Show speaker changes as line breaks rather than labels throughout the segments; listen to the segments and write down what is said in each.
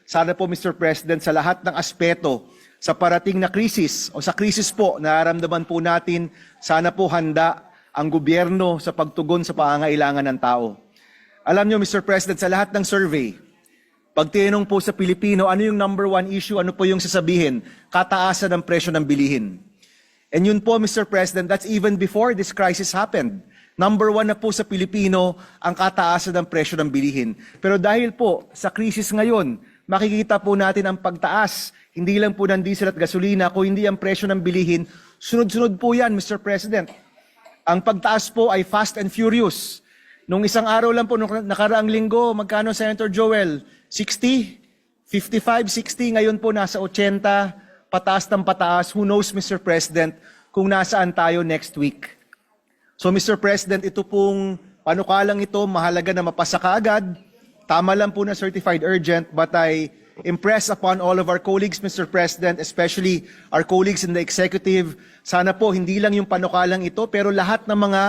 sana po Mr. President sa lahat ng aspeto sa parating na krisis o sa krisis po na nararamdaman po natin, sana po handa ang gobyerno sa pagtugon sa pangangailangan ng tao. Alam niyo Mr. President, sa lahat ng survey, pag tinanong po sa Pilipino, ano yung number one issue, ano po yung sasabihin? Kataasan ng presyo ng bilihin. And yun po, Mr. President, that's even before this crisis happened. Number one na po sa Pilipino ang kataasan ng presyo ng bilihin. Pero dahil po sa krisis ngayon, makikita po natin ang pagtaas, hindi lang po ng diesel at gasolina, kung hindi ang presyo ng bilihin, sunod-sunod po yan, Mr. President. Ang pagtaas po ay fast and furious. Nung isang araw lang po, nung nakaraang linggo, magkano, Senator Joel? 60? 55, 60, ngayon po nasa 80, pataas ng pataas. Who knows, Mr. President, kung nasaan tayo next week. So, Mr. President, ito pong panukalang ito, mahalaga na mapasa kaagad. Tama lang po na certified urgent, but I impress upon all of our colleagues, Mr. President, especially our colleagues in the executive. Sana po, hindi lang yung panukalang ito, pero lahat ng mga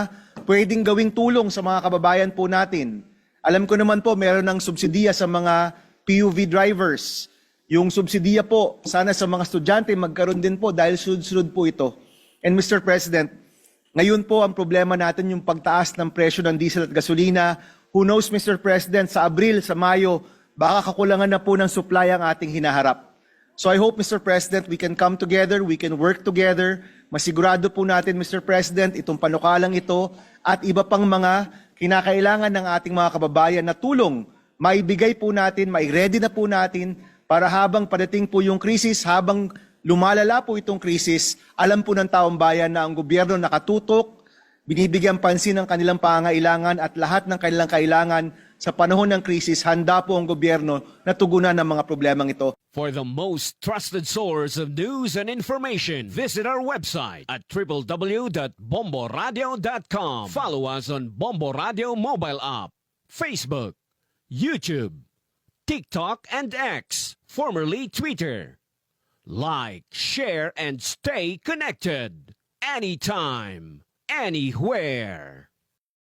pwedeng gawing tulong sa mga kababayan po natin. Alam ko naman po, meron ng subsidiya sa mga PUV drivers. Yung subsidiya po, sana sa mga estudyante, magkaroon din po dahil sunod-sunod po ito. And Mr. President, ngayon po ang problema natin yung pagtaas ng presyo ng diesel at gasolina. Who knows, Mr. President, sa Abril, sa Mayo, baka kakulangan na po ng supply ang ating hinaharap. So I hope, Mr. President, we can come together, we can work together. Masigurado po natin, Mr. President, itong panukalang ito at iba pang mga kinakailangan ng ating mga kababayan na tulong, maibigay po natin, mai-ready na po natin para habang padating po yung krisis, habang lumalala po itong krisis, alam po ng taong bayan na ang gobyerno nakatutok, binibigyan pansin ng kanilang pangangailangan at lahat ng kanilang kailangan sa panahon ng krisis, handa po ang gobyerno na tugunan ng mga problemang ito.
For the most trusted source of news and information, visit our website at www.bomboradio.com. Follow us on Bombo Radio mobile app, Facebook, YouTube, TikTok, and X, formerly Twitter. Like, share, and stay connected. Anytime, anywhere.